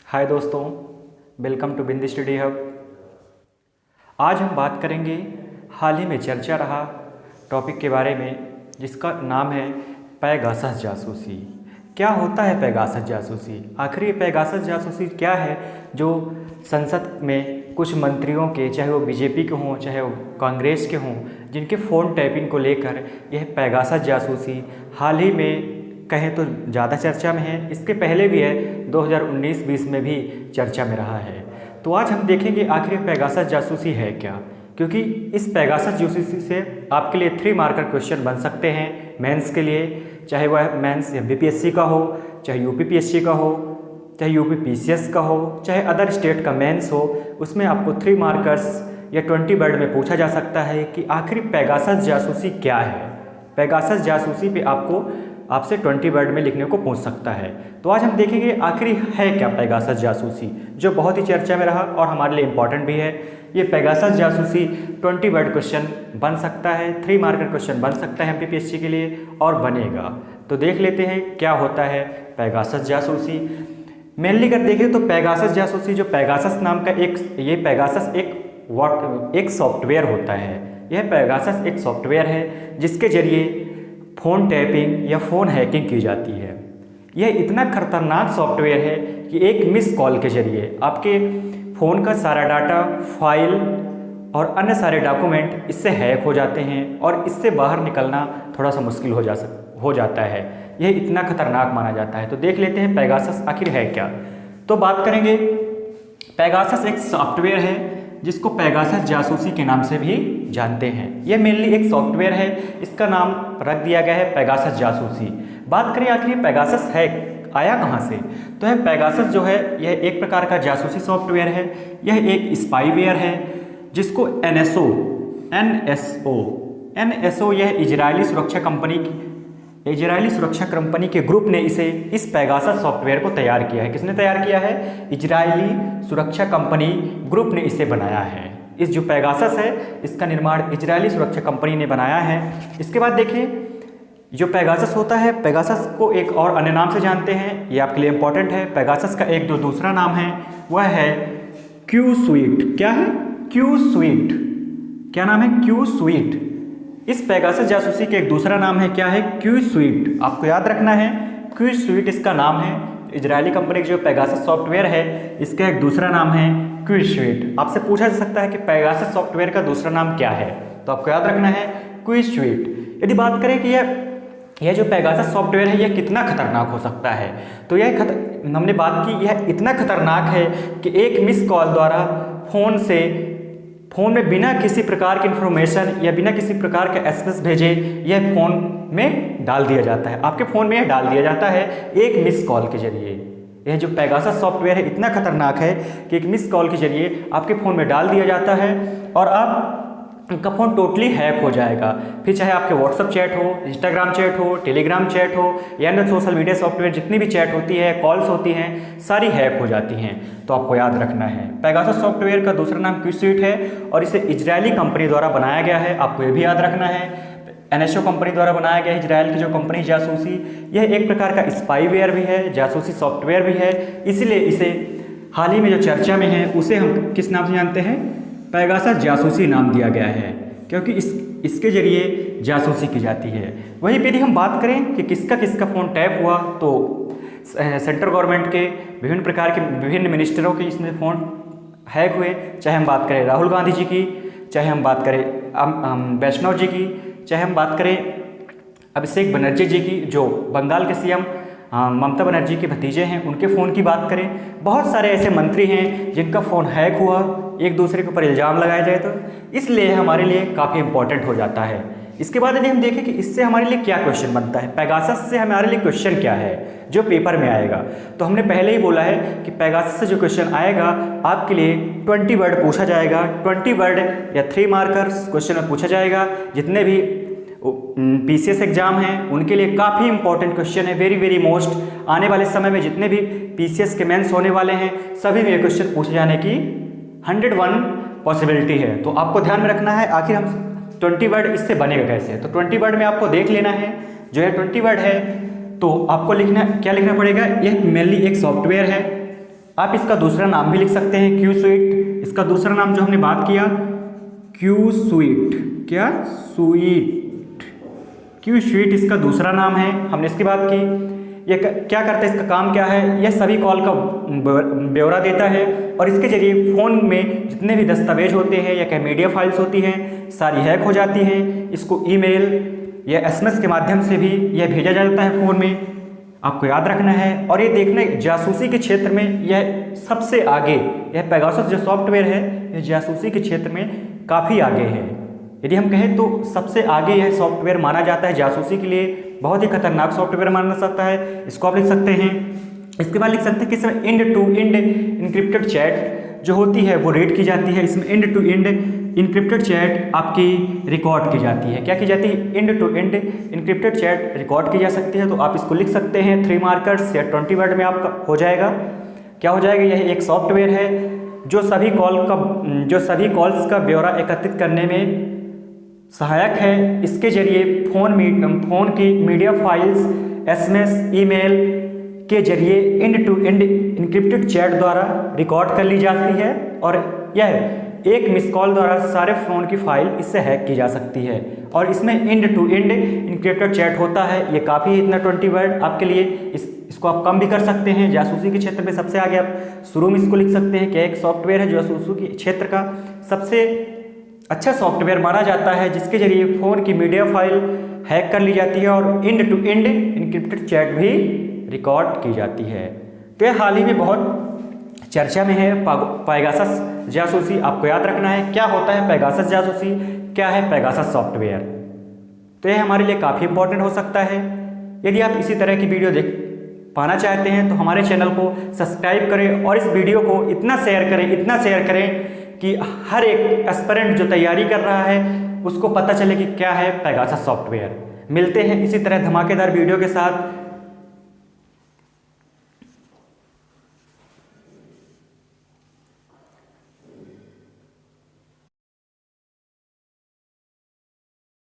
हाय दोस्तों, welcome to Bindi study hub. आज हम बात करेंगे हाल ही में चर्चा रहा टॉपिक के बारे में, जिसका नाम है पेगासस जासूसी। क्या होता है पेगासस जासूसी? आखिर ये पेगासस जासूसी क्या है जो संसद में कुछ मंत्रियों के, चाहे वो बीजेपी के हों चाहे वो कांग्रेस के हों, जिनके फ़ोन टैपिंग को लेकर यह पेगासस जासूसी हाल ही में कहें तो ज़्यादा चर्चा में है। इसके पहले भी है, 2019-20 में भी चर्चा में रहा है। तो आज हम देखेंगे आखिर पेगासस जासूसी है क्या, क्योंकि इस पेगासस जासूसी से आपके लिए 3 मार्कर क्वेश्चन बन सकते हैं मेंस के लिए, चाहे वह मेंस बीपीएससी का हो, चाहे यूपीपीएससी का हो, चाहे यूपी पीसीएस का हो, चाहे अदर स्टेट का मेंस हो। उसमें आपको 3 मार्कर्स या 20 वर्ड में पूछा जा सकता है कि आखिर पेगासस जासूसी क्या है। पेगासस जासूसी पे आपसे 20 वर्ड में लिखने को पूछ सकता है। तो आज हम देखेंगे आखिर है क्या पेगासस जासूसी, जो बहुत ही चर्चा में रहा और हमारे लिए इम्पॉर्टेंट भी है। ये पेगासस जासूसी 20 वर्ड क्वेश्चन बन सकता है, 3 मार्कर क्वेश्चन बन सकता है एमपीपीएससी के लिए और बनेगा। तो देख लेते हैं क्या होता है पेगासस जासूसी। मेनली अगर देखें तो पेगासस जासूसी, जो पेगासस नाम का ये पेगासस एक सॉफ्टवेयर होता है। यह पेगासस एक सॉफ्टवेयर है जिसके जरिए फ़ोन टैपिंग या फ़ोन हैकिंग की जाती है। यह इतना खतरनाक सॉफ्टवेयर है कि एक मिस कॉल के जरिए आपके फ़ोन का सारा डाटा, फाइल और अन्य सारे डॉक्यूमेंट इससे हैक हो जाते हैं और इससे बाहर निकलना थोड़ा सा मुश्किल हो जाता है। यह इतना खतरनाक माना जाता है। तो देख लेते हैं पेगासस आखिर है क्या। तो बात करेंगे, पेगासस एक सॉफ्टवेयर है जिसको पेगासस जासूसी के नाम से भी जानते हैं। यह मेनली एक सॉफ्टवेयर है, इसका नाम रख दिया गया है पेगासस जासूसी। बात करें आखिर पेगासस है आया कहाँ से, तो यह पेगासस जो है यह एक प्रकार का जासूसी सॉफ्टवेयर है। यह एक स्पाईवेयर है जिसको एनएसओ यह इजरायली सुरक्षा कंपनी के ग्रुप ने इस पेगासस सॉफ्टवेयर को तैयार किया है। किसने तैयार किया है? इजरायली सुरक्षा कंपनी ग्रुप ने इसे बनाया है। इस जो पेगासस है इसका निर्माण इजरायली सुरक्षा कंपनी ने बनाया है। इसके बाद देखिए, जो पेगासस होता है, पेगासस को एक और अन्य नाम से जानते हैं, ये आपके लिए इंपॉर्टेंट है। पेगासस का एक जो दूसरा नाम है वह है क्यू स्वीट। क्या है? Q sweet. क्या नाम है? Q sweet. इस पेगासस जासूसी के एक दूसरा नाम है, क्या है? Q sweet. आपको याद रखना है, क्यू स्वीट इसका नाम है। इजरायली कंपनी की जो पेगासस सॉफ्टवेयर है इसका एक दूसरा नाम है क्यू स्वीट। आपसे पूछा जा सकता है कि पेगासस सॉफ्टवेयर का दूसरा नाम क्या है, तो आपको याद रखना है क्यू स्वीट। यदि बात करें कि यह जो पेगासस सॉफ्टवेयर है यह कितना खतरनाक हो सकता है, तो हमने बात की यह इतना खतरनाक है कि एक मिस कॉल द्वारा फ़ोन में बिना किसी प्रकार की इन्फॉर्मेशन या बिना किसी प्रकार के एसएमएस भेजे यह फ़ोन में डाल दिया जाता है। आपके फ़ोन में यह डाल दिया जाता है एक मिस कॉल के जरिए। यह जो पेगासस सॉफ्टवेयर है इतना खतरनाक है कि एक मिस कॉल के जरिए आपके फ़ोन में डाल दिया जाता है और आपका फ़ोन टोटली हैक हो जाएगा। फिर चाहे आपके व्हाट्सअप चैट हो, इंस्टाग्राम चैट हो, टेलीग्राम चैट हो या अन्य सोशल मीडिया सॉफ्टवेयर जितनी भी चैट होती है, कॉल्स होती हैं, सारी हैक हो जाती हैं। तो आपको याद रखना है पेगासस सॉफ्टवेयर का दूसरा नाम क्यू स्वीट है और इसे इजरायली कंपनी द्वारा बनाया गया है। आपको ये भी याद रखना है, एनएसओ कंपनी द्वारा बनाया गया है, इजरायल की जो कंपनी जासूसी। यह एक प्रकार का स्पाईवेयर भी है, जासूसी सॉफ्टवेयर भी है, इसलिए इसे हाल ही में जो चर्चा में है उसे हम किस नाम से जानते हैं? पेगासस जासूसी नाम दिया गया है, क्योंकि इसके जरिए जासूसी की जाती है। वहीं पर यदि हम बात करें कि किसका फ़ोन टैप हुआ, तो सेंट्रल गवर्नमेंट के विभिन्न मिनिस्टरों के इसमें फ़ोन हैक हुए। चाहे हम बात करें राहुल गांधी जी की, चाहे हम बात करें वैष्णव जी की, चाहे हम बात करें अभिषेक बनर्जी जी की, जो बंगाल के सीएम ममता बनर्जी के भतीजे हैं, उनके फ़ोन की बात करें। बहुत सारे ऐसे मंत्री हैं जिनका फ़ोन हैक हुआ, एक दूसरे के ऊपर इल्ज़ाम लगाया जाए, तो इसलिए हमारे लिए काफ़ी इंपॉर्टेंट हो जाता है। इसके बाद यदि हम देखें कि इससे हमारे लिए क्या क्वेश्चन बनता है, पेगासस से हमारे लिए क्वेश्चन क्या है जो पेपर में आएगा, तो हमने पहले ही बोला है कि पेगासस से जो क्वेश्चन आएगा आपके लिए 20 वर्ड पूछा जाएगा। 20 वर्ड या 3 मार्कर्स क्वेश्चन में पूछा जाएगा। जितने भी पीसीएस एग्जाम हैं उनके लिए काफ़ी इंपॉर्टेंट क्वेश्चन है, वेरी वेरी मोस्ट। आने वाले समय में जितने भी पीसीएस के मेंस होने वाले हैं सभी में ये क्वेश्चन पूछे जाने की 101 पॉसिबिलिटी है। तो आपको ध्यान में रखना है आखिर हम 20 वर्ड इससे बनेगा कैसे। तो 20 वर्ड में आपको देख लेना है, जो है 20 वर्ड है तो आपको क्या लिखना पड़ेगा। यह मेनली एक सॉफ्टवेयर है आप इसका दूसरा नाम भी लिख सकते हैं क्यू स्वीट। इसका दूसरा नाम जो हमने बात किया क्यू स्वीट, क्या स्वीट, क्यू स्वीट इसका दूसरा नाम है, हमने इसकी बात की। ये क्या करता है, इसका काम क्या है, यह सभी कॉल का ब्यौरा देता है और इसके जरिए फ़ोन में जितने भी दस्तावेज होते हैं या क्या मीडिया फाइल्स होती हैं सारी हैक हो जाती हैं। इसको ईमेल या एसएमएस के माध्यम से भी यह भेजा जाता है फ़ोन में, आपको याद रखना है। और ये देखने जासूसी के क्षेत्र में यह सबसे आगे, यह पेगासस जो सॉफ्टवेयर है यह जासूसी के क्षेत्र में काफ़ी आगे है। यदि हम कहें तो सबसे आगे यह सॉफ्टवेयर माना जाता है जासूसी के लिए, बहुत ही खतरनाक सॉफ्टवेयर माना जाता है। इसको आप लिख सकते हैं। इसके बाद लिख सकते हैं कि इसमें end to end encrypted chat जो होती है वो रीड की जाती है। इसमें end to end encrypted chat आपकी रिकॉर्ड की जाती है। क्या की जाती है, end to end encrypted chat record की जा सकती है। तो आप इसको लिख सकते हैं 3 मार्कर्स या 20 वर्ड में आपका हो जाएगा। क्या हो जाएगा, यह एक सॉफ्टवेयर है जो सभी कॉल्स का ब्यौरा एकत्रित करने में सहायक है। इसके जरिए फ़ोन की मीडिया फाइल्स, एसएमएस, ईमेल के जरिए end to end encrypted chat द्वारा रिकॉर्ड कर ली जाती है और यह एक मिस कॉल द्वारा सारे फ़ोन की फाइल इससे हैक की जा सकती है। और इसमें end to end encrypted chat होता है। ये काफ़ी है इतना 20 वर्ड आपके लिए। इसको आप कम भी कर सकते हैं। जासूसी के क्षेत्र में सबसे आगे आप शुरू में इसको लिख सकते हैं कि एक सॉफ्टवेयर है जो जासूसी के क्षेत्र का सबसे अच्छा सॉफ्टवेयर माना जाता है, जिसके जरिए फ़ोन की मीडिया फाइल हैक कर ली जाती है और end to end encrypted chat भी रिकॉर्ड की जाती है। तो यह हाल ही में बहुत चर्चा में है पेगासस जासूसी। आपको याद रखना है क्या होता है पेगासस जासूसी, क्या है पेगासस सॉफ्टवेयर। तो यह हमारे लिए काफ़ी इंपॉर्टेंट हो सकता है। यदि आप इसी तरह की वीडियो देख पाना चाहते हैं तो हमारे चैनल को सब्सक्राइब करें और इस वीडियो को इतना शेयर करें कि हर एक एस्पिरेंट जो तैयारी कर रहा है उसको पता चले कि क्या है पेगासस सॉफ्टवेयर। मिलते हैं इसी तरह धमाकेदार वीडियो के साथ।